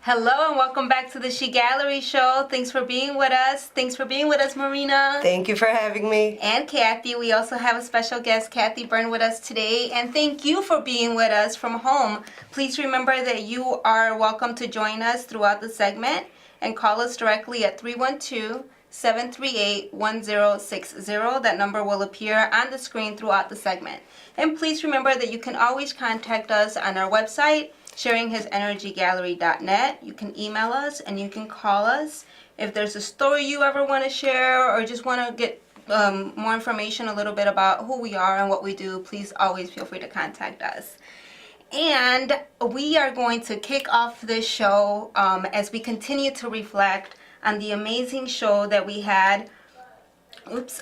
Hello and welcome back to the She Gallery Show. Thanks for being with us. Thanks for being with us, Marina. Thank you for having me. And Cathy. We also have a special guest, Cathy Byme, with us today. And thank you for being with us from home. Please remember that you are welcome to join us throughout the segment and call us directly at 312-738-1060. That number will appear on the screen throughout the segment. And please remember that you can always contact us on our website, sharinghisenergygallery.net. You can email us and you can call us. If there's a story you ever want to share or just want to get more information a little bit about who we are and what we do, please always feel free to contact us. And we are going to kick off this show as we continue to reflect on the amazing show that we had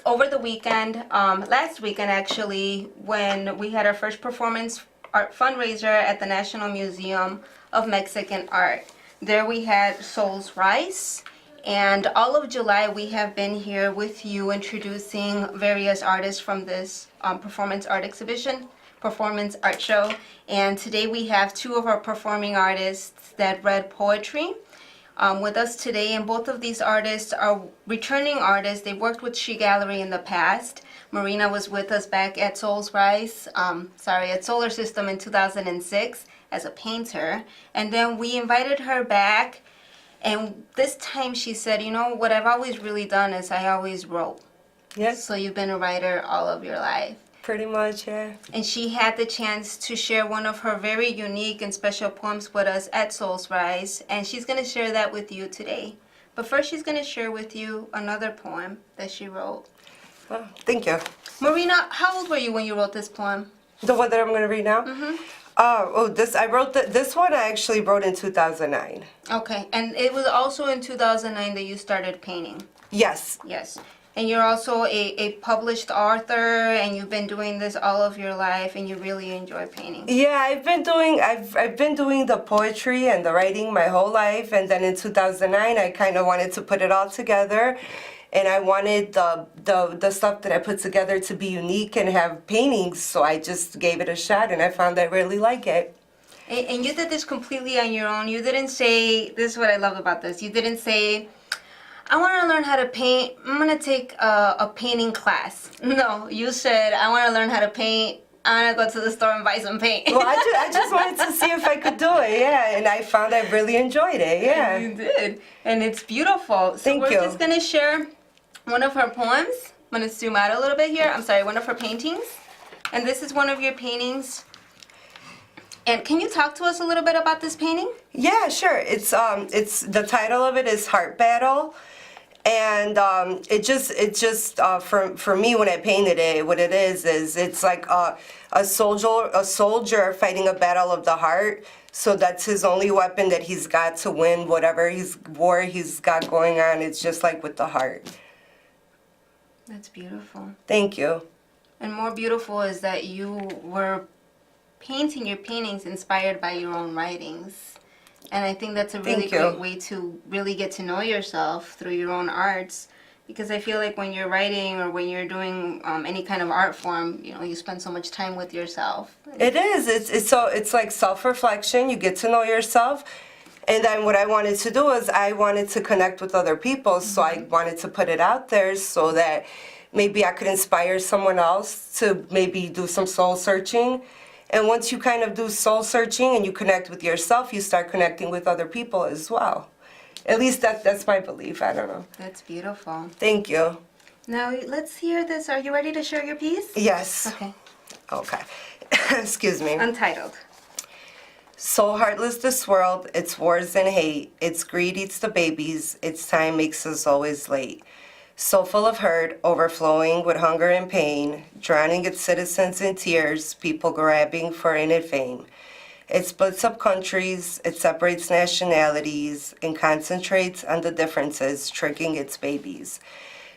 over the weekend, last weekend actually, when we had our first performance art fundraiser at the National Museum of Mexican Art. There we had Souls Rise, and all of July we have been here with you introducing various artists from this performance art exhibition, performance art show. And today we have two of our performing artists that read poetry with us today, and both of these artists are returning artists. They worked with She Gallery in the past. Marina was with us back at at Solar System in 2006 as a painter. And then we invited her back, and this time she said, you know, what I've always really done is I always wrote. Yes. So you've been a writer all of your life. Pretty much, yeah. And she had the chance to share one of her very unique and special poems with us at Souls Rise, and she's going to share that with you today. But first she's going to share with you another poem that she wrote. Oh, thank you. Marina, how old were you when you wrote this poem? The one that I'm going to read now? Mm-hmm. This one I actually wrote in 2009. Okay, and it was also in 2009 that you started painting. Yes. Yes. And you're also a published author, and you've been doing this all of your life, and you really enjoy painting. Yeah, I've been doing the poetry and the writing my whole life, and then in 2009 I kind of wanted to put it all together, and I wanted the stuff that I put together to be unique and have paintings, so I just gave it a shot, and I found I really like it. And you did this completely on your own. You didn't say, this is what I love about this, you didn't say, I want to learn how to paint, I'm going to take a painting class. No, you said, I want to learn how to paint, I'm going to go to the store and buy some paint. Well, I just wanted to see if I could do it, yeah, and I found I really enjoyed it, yeah. You did, and it's beautiful. So Thank you. We're just going to share one of her poems. I'm going to zoom out a little bit here. I'm sorry, one of her paintings. And this is one of your paintings. And can you talk to us a little bit about this painting? Yeah, sure. It's the title of it is Heart Battle. And it just for me when I painted it, what it is it's like a soldier fighting a battle of the heart. So that's his only weapon that he's got to win whatever war he's got going on. It's just like with the heart. That's beautiful. Thank you. And more beautiful is that you were painting your paintings inspired by your own writings. And I think that's a really great way to really get to know yourself through your own arts, because I feel like when you're writing or when you're doing any kind of art form, you know, you spend so much time with yourself. It is. It's like self-reflection. You get to know yourself. And then what I wanted to do is I wanted to connect with other people, so I wanted to put it out there so that maybe I could inspire someone else to maybe do some soul searching. And once you kind of do soul searching and you connect with yourself, you start connecting with other people as well. At least that's my belief. I don't know. That's beautiful. Thank you. Now let's hear this. Are you ready to share your piece? Yes. Okay. Okay. Excuse me. Untitled. So heartless this world, its wars and hate, its greed eats the babies, its time makes us always late. So full of hurt, overflowing with hunger and pain, drowning its citizens in tears, people grabbing for innate fame. It splits up countries, it separates nationalities, and concentrates on the differences, tricking its babies.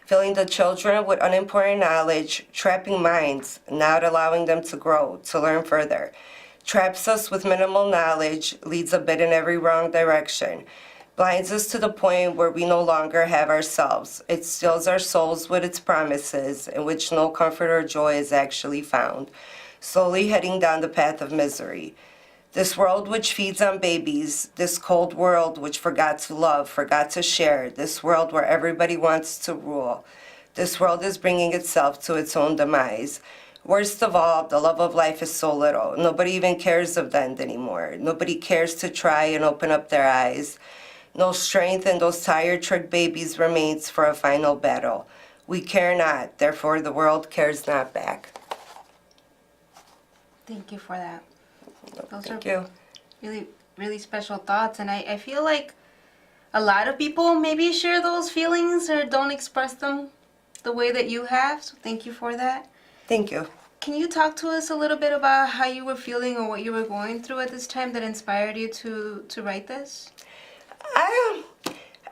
Filling the children with unimportant knowledge, trapping minds, not allowing them to grow, to learn further. Traps us with minimal knowledge, leads a bit in every wrong direction. Blinds us to the point where we no longer have ourselves. It steals our souls with its promises, in which no comfort or joy is actually found, slowly heading down the path of misery. This world which feeds on babies, this cold world which forgot to love, forgot to share, this world where everybody wants to rule. This world is bringing itself to its own demise. Worst of all, the love of life is so little. Nobody even cares of the end anymore. Nobody cares to try and open up their eyes. No strength in those tired, tricked babies remains for a final battle. We care not, therefore the world cares not back. Thank you for that. Those Thank are you. really, really special thoughts. And I feel like a lot of people maybe share those feelings or don't express them the way that you have. So thank you for that. Thank you. Can you talk to us a little bit about how you were feeling or what you were going through at this time that inspired you to write this?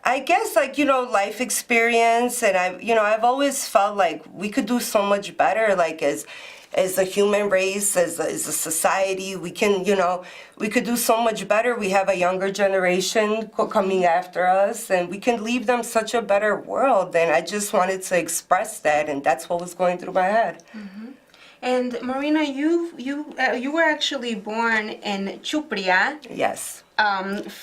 I guess, like, life experience, and I've always felt like we could do so much better, like, as a human race, as a society. We could do so much better. We have a younger generation coming after us, and we can leave them such a better world. And I just wanted to express that, and that's what was going through my head. Mm-hmm. And Marina, you were actually born in Chupria, Yes.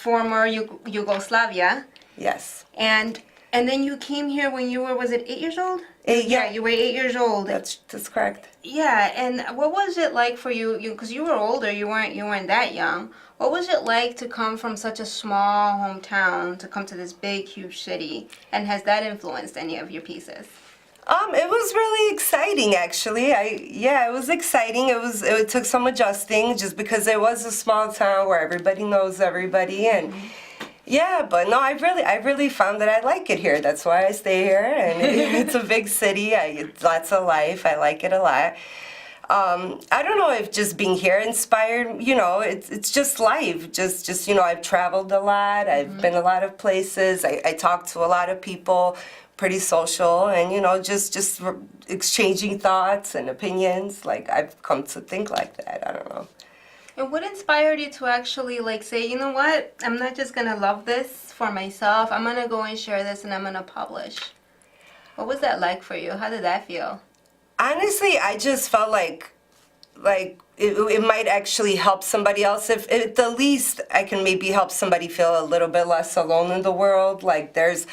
Former Yugoslavia. Yes. And then you came here when you were, was it 8 years old? 8, yeah. You were 8 years old. That's correct. Yeah, and what was it like for you? Because you were older, you weren't that young. What was it like to come from such a small hometown to come to this big, huge city? And has that influenced any of your pieces? It was really exciting, actually. It was exciting. It took some adjusting, just because it was a small town where everybody knows everybody, and yeah, but no, I really found that I like it here. That's why I stay here, and it's a big city. Lots of life. I like it a lot. I don't know if just being here inspired. It's just life. Just I've traveled a lot. I've been a lot of places. I talked to a lot of people. Pretty social, and just exchanging thoughts and opinions. Like, I've come to think like that. I don't know. And what inspired you to actually say, you know what, I'm not just gonna love this for myself, I'm gonna go and share this and I'm gonna publish? What was that like for you? How did that feel? Honestly, I just felt like it might actually help somebody else. If at the least I can maybe help somebody feel a little bit less alone in the world. Like, there's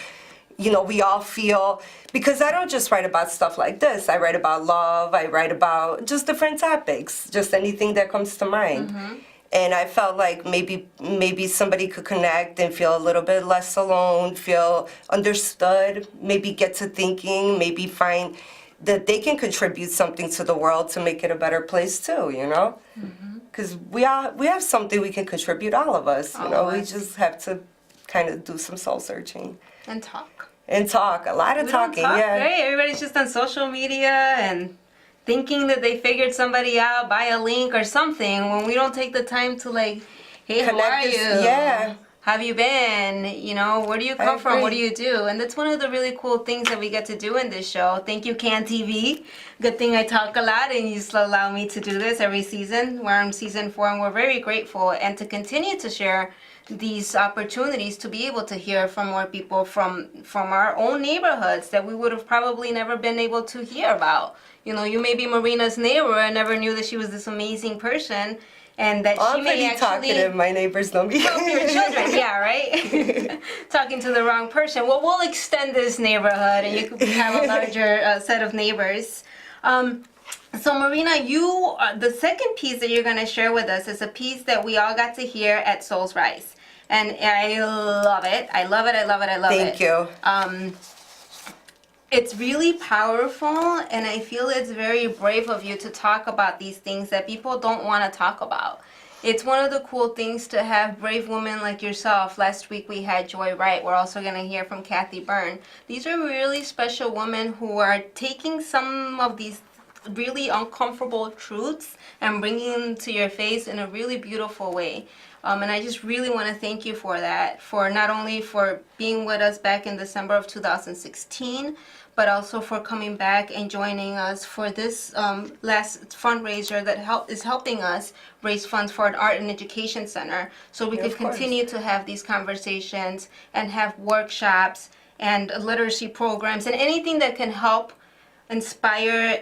we all feel, because I don't just write about stuff like this. I write about love. I write about just different topics, just anything that comes to mind. Mm-hmm. And I felt like maybe somebody could connect and feel a little bit less alone, feel understood, maybe get to thinking, maybe find that they can contribute something to the world to make it a better place too, Because we have something we can contribute, all of us, We just have to kind of do some soul searching. And talk. A lot of talking, yeah. Right? Everybody's just on social media and thinking that they figured somebody out by a link or something, when we don't take the time to hey, Connect, how are you? Yeah. How have you been? Where do you come from? What do you do? And that's one of the really cool things that we get to do in this show. Thank you, Can TV. Good thing I talk a lot and you still allow me to do this every season. We're on season 4 and we're very grateful, and to continue to share these opportunities to be able to hear from more people from our own neighborhoods that we would have probably never been able to hear about. You may be Marina's neighbor and never knew that she was this amazing person, and that she may actually... I'm pretty talkative. My neighbors know me. Help your children, yeah, right? Talking to the wrong person. Well, we'll extend this neighborhood, and you could have a larger set of neighbors. So Marina, the second piece that you're going to share with us is a piece that we all got to hear at Soul's Rise. And I love it. I love it. Thank you. It's really powerful, and I feel it's very brave of you to talk about these things that people don't want to talk about. It's one of the cool things to have brave women like yourself. Last week we had Joy Wright. We're also going to hear from Cathy Byrne. These are really special women who are taking some of these really uncomfortable truths and bringing them to your face in a really beautiful way. And I just really want to thank you for that, for not only for being with us back in December of 2016, but also for coming back and joining us for this last fundraiser that is helping us raise funds for an art and education center, so we could continue to have these conversations and have workshops and literacy programs and anything that can help inspire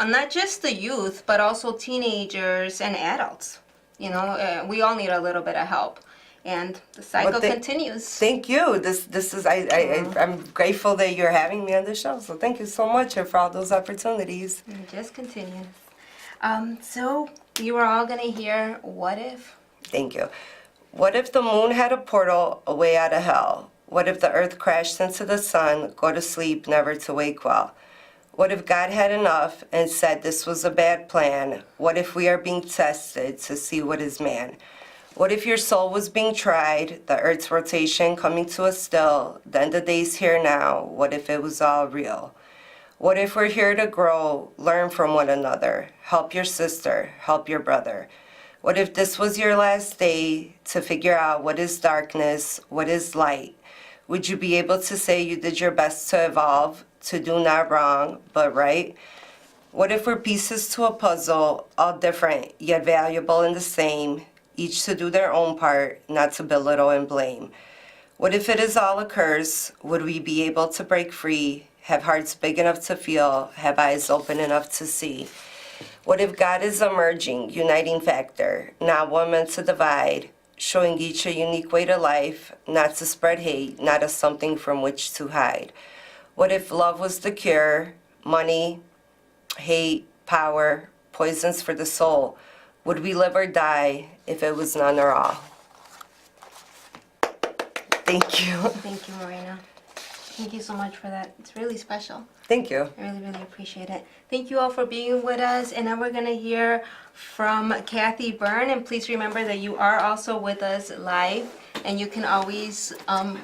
not just the youth, but also teenagers and adults. We all need a little bit of help. And the cycle continues. Thank you. This is I'm grateful that you're having me on the show. So thank you so much for all those opportunities. And it just continues. So you are all gonna hear "What If." Thank you. What if the moon had a portal a way out of hell? What if the earth crashed into the sun, go to sleep, never to wake well? What if God had enough and said this was a bad plan? What if we are being tested to see what is man? What if your soul was being tried, the earth's rotation coming to a still, the end of days here now? What if it was all real? What if we're here to grow, learn from one another, help your sister, help your brother? What if this was your last day to figure out what is darkness, what is light? Would you be able to say you did your best to evolve, to do not wrong, but right? What if we're pieces to a puzzle, all different, yet valuable and the same, each to do their own part, not to belittle and blame? What if it is all a curse? Would we be able to break free, have hearts big enough to feel, have eyes open enough to see? What if God is a merging, uniting factor, not one meant to divide, showing each a unique way to life, not to spread hate, not as something from which to hide? What if love was the cure, money, hate, power, poisons for the soul? Would we live or die if it was none or all? Thank you. Thank you, Marina. Thank you so much for that. It's really special. Thank you. I really, really appreciate it. Thank you all for being with us. And now we're going to hear from Cathy Byrne. And please remember that you are also with us live. And you can always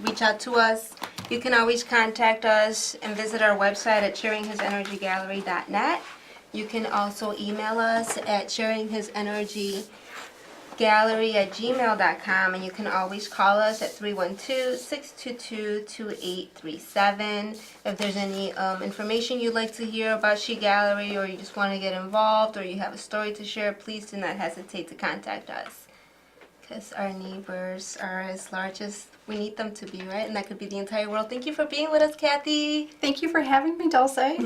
reach out to us. You can always contact us and visit our website at sharinghisenergygallery.net. You can also email us at sharinghisenergygallery@gmail.com, and you can always call us at 312-622-2837. If there's any information you'd like to hear about She Gallery, or you just want to get involved, or you have a story to share, please do not hesitate to contact us. Because our neighbors are as large as we need them to be, right? And that could be the entire world. Thank you for being with us, Cathy. Thank you for having me, Dulce.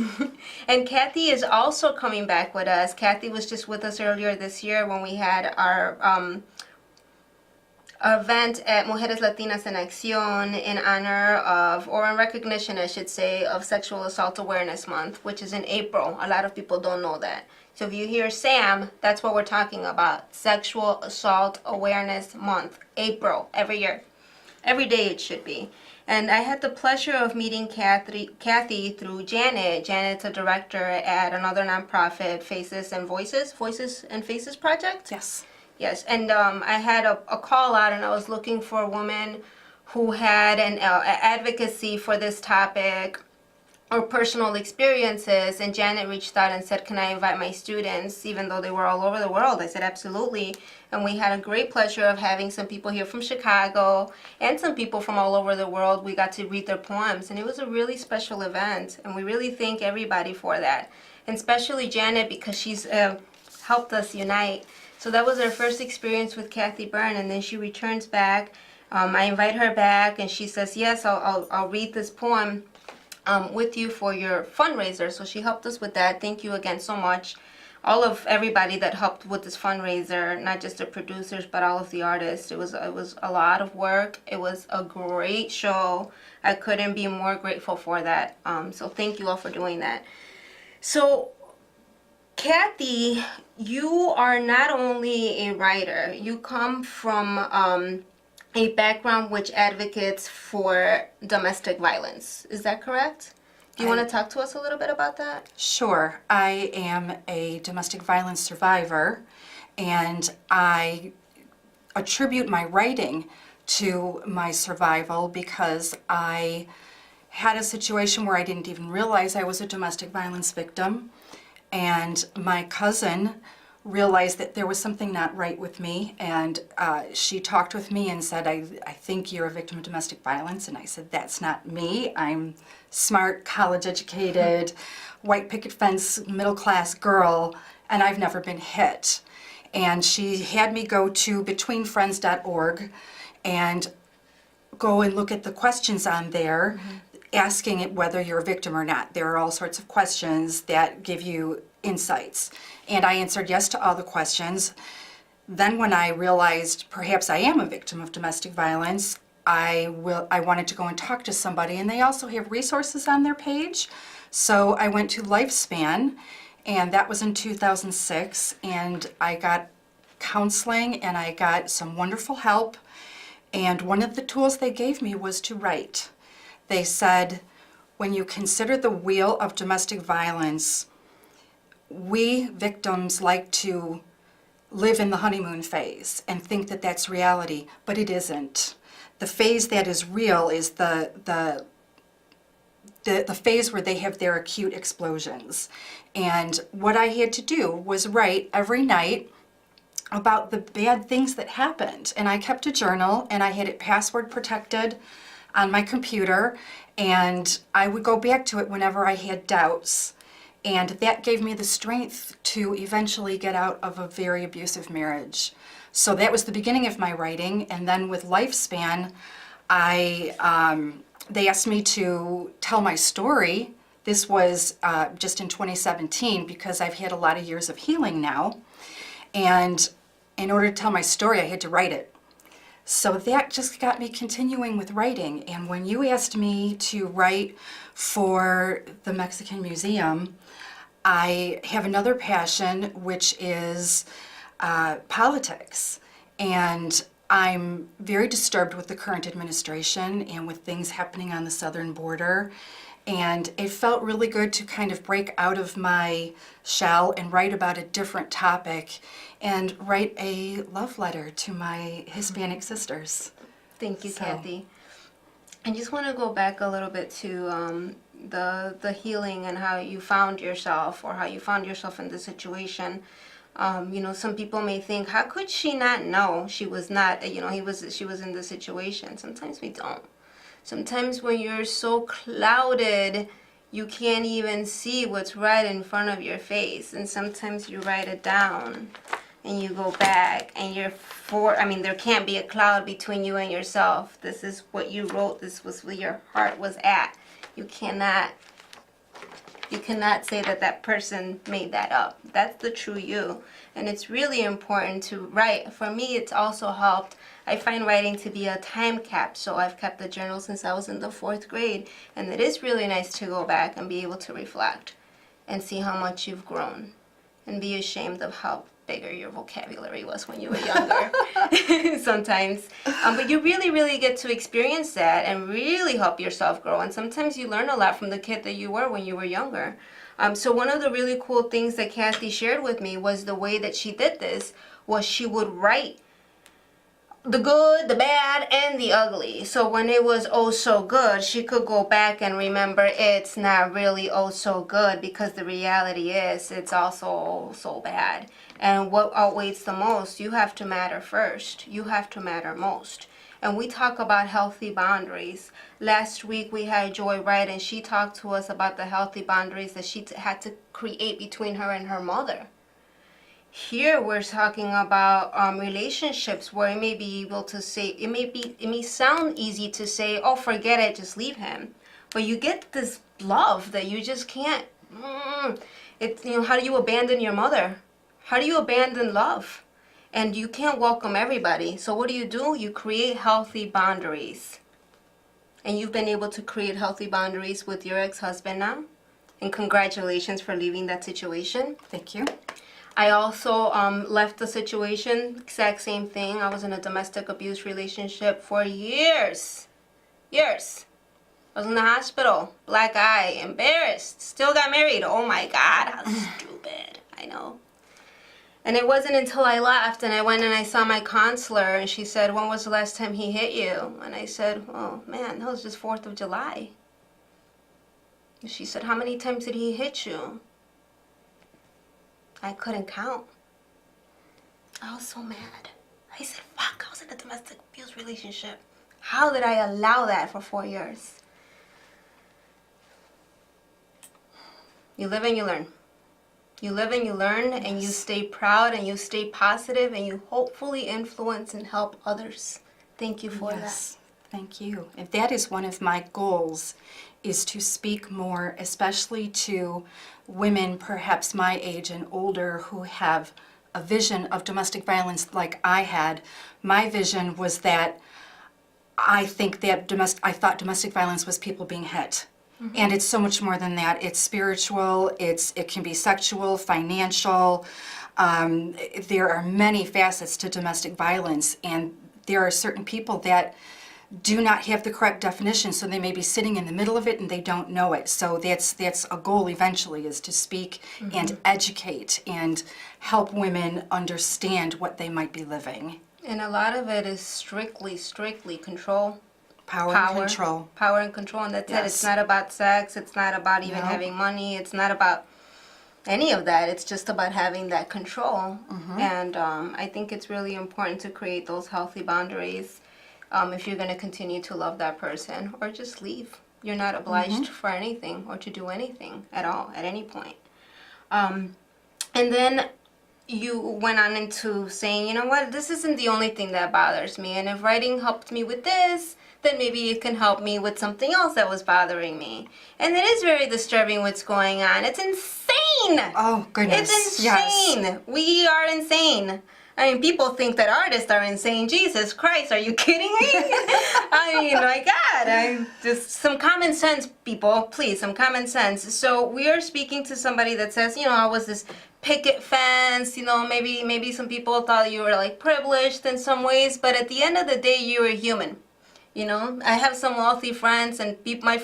And Cathy is also coming back with us. Cathy was just with us earlier this year when we had our event at Mujeres Latinas en Acción in honor of, or in recognition, I should say, of Sexual Assault Awareness Month, which is in April. A lot of people don't know that. So if you hear Sam, that's what we're talking about. Sexual Assault Awareness Month, April, every year. Every day it should be. And I had the pleasure of meeting Cathy through Janet. Janet's a director at another nonprofit, Faces and Voices Project. Yes. Yes, and I had a call out, and I was looking for a woman who had an advocacy for this topic or personal experiences, and Janet reached out and said, can I invite my students, even though they were all over the world? I said, absolutely. And we had a great pleasure of having some people here from Chicago and some people from all over the world. We got to read their poems, and it was a really special event, and we really thank everybody for that, and especially Janet, because she's helped us unite. So that was our first experience with Cathy Byrne, and then she returns back. I invite her back, and she says, yes, I'll read this poem with you for your fundraiser. So she helped us with that. Thank you again so much. All of everybody that helped with this fundraiser, not just the producers, but all of the artists. It was a lot of work. It was a great show. I couldn't be more grateful for that. So thank you all for doing that. So Cathy, you are not only a writer, you come from a background which advocates for domestic violence. Is that correct? Do you want to talk to us a little bit about that? Sure. I am a domestic violence survivor, and I attribute my writing to my survival because I had a situation where I didn't even realize I was a domestic violence victim, and my cousin realized that there was something not right with me, and she talked with me and said, I think you're a victim of domestic violence. And I said, that's not me. I'm smart, college educated, white picket fence, middle class girl, and I've never been hit. And she had me go to betweenfriends.org and go and look at the questions on there, asking it whether you're a victim or not. There are all sorts of questions that give you insights. And I answered yes to all the questions. then when I realized perhaps I am a victim of domestic violence, I wanted to go and talk to somebody, and they also have resources on their page. So I went to Lifespan, and that was in 2006, and I got counseling and I got some wonderful help. And one of the tools they gave me was to write. They said, when you consider the wheel of domestic violence, we victims like to live in the honeymoon phase and think that that's reality, but it isn't. The phase that is real is the phase where they have their acute explosions. And what I had to do was write every night about the bad things that happened. And I kept a journal, and I had it password protected on my computer, and I would go back to it whenever I had doubts. And that gave me the strength to eventually get out of a very abusive marriage. So that was the beginning of my writing. And then with Lifespan, they asked me to tell my story. This was just in 2017, because I've had a lot of years of healing now. And in order to tell my story, I had to write it. So that just got me continuing with writing. And when you asked me to write for the Mexican Museum, I have another passion, which is politics. And I'm very disturbed with the current administration and with things happening on the southern border. And it felt really good to kind of break out of my shell and write about a different topic and write a love letter to my Hispanic sisters. Thank you, So- Cathy. I just want to go back a little bit to the healing and how you found yourself, or how you found yourself in this situation. Some people may think, how could she not know she was not, she was in this situation. Sometimes we don't. Sometimes when you're so clouded, you can't even see what's right in front of your face. And sometimes you write it down and you go back and there can't be a cloud between you and yourself. This is what you wrote. This was where your heart was at. You cannot say that person made that up. That's the true you. And it's really important to write. For me, it's also helped. I find writing to be a time capsule. I've kept the journal since I was in the 4th grade. And it is really nice to go back and be able to reflect and see how much you've grown. And be ashamed of how bigger your vocabulary was when you were younger sometimes. But you really, really get to experience that and really help yourself grow. And sometimes you learn a lot from the kid that you were when you were younger. So one of the really cool things that Cathy shared with me was the way that she did this was she would write the good, the bad, and the ugly. So when it was oh so good, she could go back and remember it's not really oh so good, because the reality is it's also oh so bad. And what outweighs the most? You have to matter first. You have to matter most. And we talk about healthy boundaries. Last week we had Joy Wright, and she talked to us about the healthy boundaries that she had to create between her and her mother. Here we're talking about relationships where it may be able to say, it may sound easy to say, oh, forget it, just leave him. But you get this love that you just can't. How do you abandon your mother? How do you abandon love? And you can't welcome everybody. So what do? You create healthy boundaries. And you've been able to create healthy boundaries with your ex-husband now. And congratulations for leaving that situation. Thank you. I also left the situation, exact same thing. I was in a domestic abuse relationship for years. Years. I was in the hospital, black eye, embarrassed, still got married. Oh my God, how stupid. I know. And it wasn't until I left and I went and I saw my counselor, and she said, when was the last time he hit you? And I said, oh man, that was just 4th of July. And she said, how many times did he hit you? I couldn't count. I was so mad. I said, fuck, I was in a domestic abuse relationship. How did I allow that for 4 years? You live and you learn. You live and you learn, and you stay proud and you stay positive, and you hopefully influence and help others. Thank you for that. Thank you. And that is one of my goals, is to speak more, especially to women perhaps my age and older who have a vision of domestic violence like I had. My vision was that I thought domestic violence was people being hit. And it's so much more than that. It's spiritual, it can be sexual, financial. There are many facets to domestic violence, and there are certain people that do not have the correct definition, so they may be sitting in the middle of it and they don't know it. So that's a goal eventually, is to speak and educate and help women understand what they might be living. And a lot of it is strictly control. Power and control. Power and control, and that's it. Yes. It's not about sex. It's not about even No. having money. It's not about any of that. It's just about having that control. And I think it's really important to create those healthy boundaries if you're going to continue to love that person, or just leave. You're not obliged for anything or to do anything at all at any point. And then you went on into saying, you know what, this isn't the only thing that bothers me, and if writing helped me with this, then maybe it can help me with something else that was bothering me. And it is very disturbing what's going on. It's insane. Oh, goodness. It's insane. Yes. We are insane. I mean, people think that artists are insane. Jesus Christ, are you kidding me? I mean, my God, I'm just some common sense, people. Please, some common sense. So we are speaking to somebody that says, you know, I was this picket fence, you know, maybe some people thought you were like privileged in some ways, but at the end of the day, you're a human. You know, I have some wealthy friends, and my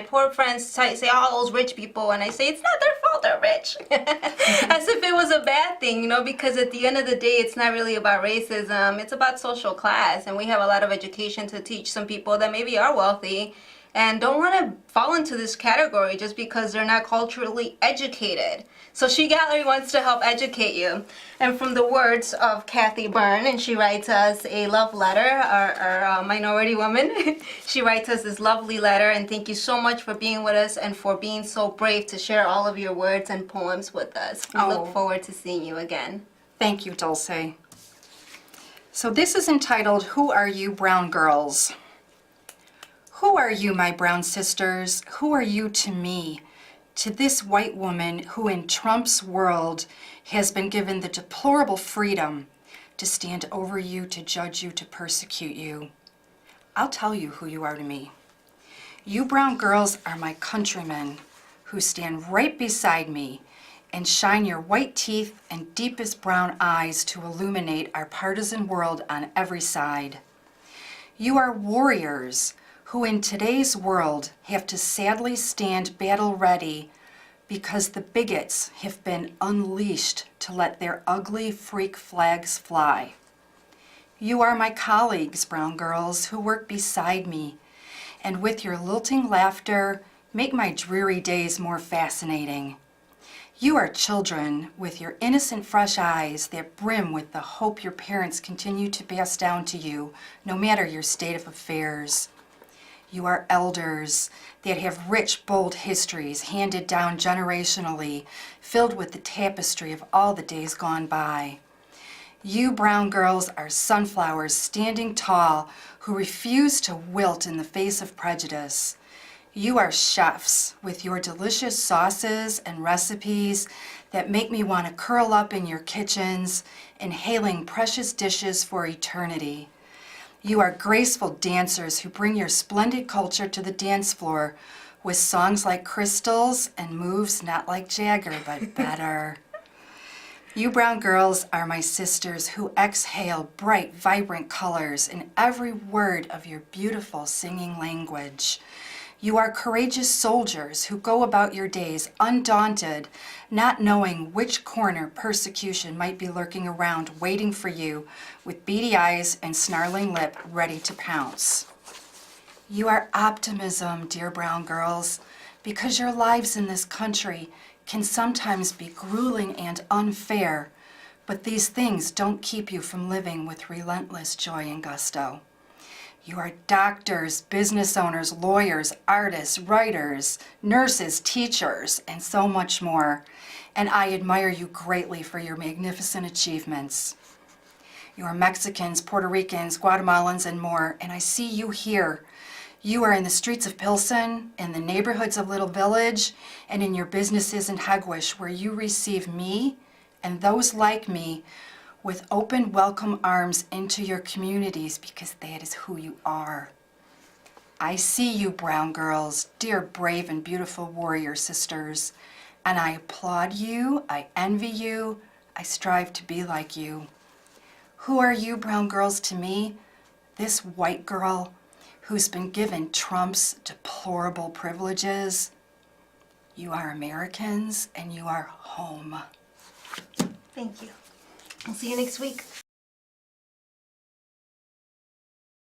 poor friends say, all those rich people, and I say, it's not their fault they're rich. As if it was a bad thing, you know, because at the end of the day, it's not really about racism. It's about social class, and we have a lot of education to teach some people that maybe are wealthy and don't want to fall into this category just because they're not culturally educated. So She Gallery wants to help educate you. And from the words of Cathy Byrne, and she writes us a love letter, our minority woman, she writes us this lovely letter, and thank you so much for being with us and for being so brave to share all of your words and poems with us. We look forward to seeing you again. Thank you, Dulce. So this is entitled, Who Are You, Brown Girls? Who are you, my brown sisters? Who are you to me? To this white woman who in Trump's world has been given the deplorable freedom to stand over you, to judge you, to persecute you. I'll tell you who you are to me. You brown girls are my countrymen who stand right beside me and shine your white teeth and deepest brown eyes to illuminate our partisan world on every side. You are warriors who in today's world have to sadly stand battle ready because the bigots have been unleashed to let their ugly freak flags fly. You are my colleagues, brown girls, who work beside me, and with your lilting laughter, make my dreary days more fascinating. You are children with your innocent fresh eyes that brim with the hope your parents continue to pass down to you, no matter your state of affairs. You are elders that have rich, bold histories handed down generationally, filled with the tapestry of all the days gone by. You brown girls are sunflowers standing tall who refuse to wilt in the face of prejudice. You are chefs with your delicious sauces and recipes that make me want to curl up in your kitchens, inhaling precious dishes for eternity. You are graceful dancers who bring your splendid culture to the dance floor with songs like Crystals and moves not like Jagger, but better. You brown girls are my sisters who exhale bright, vibrant colors in every word of your beautiful singing language. You are courageous soldiers who go about your days undaunted, not knowing which corner persecution might be lurking around, waiting for you, with beady eyes and snarling lip, ready to pounce. You are optimism, dear brown girls, because your lives in this country can sometimes be grueling and unfair, but these things don't keep you from living with relentless joy and gusto. You are doctors, business owners, lawyers, artists, writers, nurses, teachers, and so much more. And I admire you greatly for your magnificent achievements. You are Mexicans, Puerto Ricans, Guatemalans, and more, and I see you here. You are in the streets of Pilsen, in the neighborhoods of Little Village, and in your businesses in Hegwisch, where you receive me and those like me with open, welcome arms into your communities, because that is who you are. I see you, brown girls, dear brave and beautiful warrior sisters, and I applaud you, I envy you, I strive to be like you. Who are you, brown girls, to me? This white girl who's been given Trump's deplorable privileges? You are Americans, and you are home. Thank you. I'll see you next week.